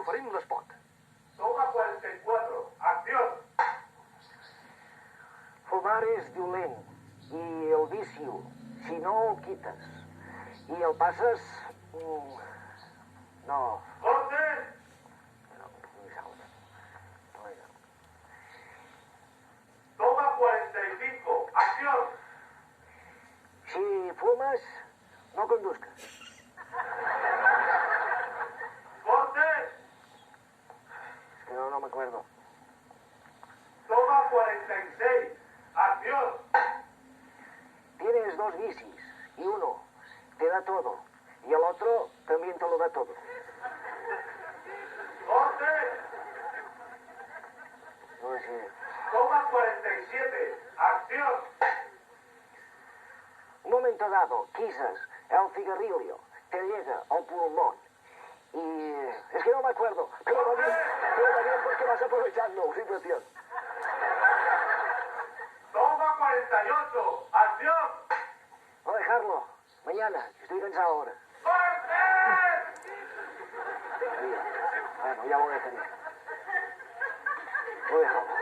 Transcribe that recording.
oferim l'espot. Toma 44. Acción. Fumar és violent i el vicio, si no el quites i el passes... No. ¡Corte! No, ni salta. No, no. Toma 45. Acción. Si fumes, no conduzcas. ¡Corte! Es que no me acuerdo. Toma 46. Acción. Tienes dos bicis y uno te da todo y el otro también te lo da todo. ¡Corte! No sé. Toma 47. Acción. Un momento dado, quizás el cigarrillo te llega al pulmón y es que no me acuerdo, pero va bien porque vas aprovechando la situación. Toma 48. Acción. Voy a dejarlo. Mañana, estoy cansado ahora. ¡Corte! Bueno, ya voy a tener. Voy a dejarlo.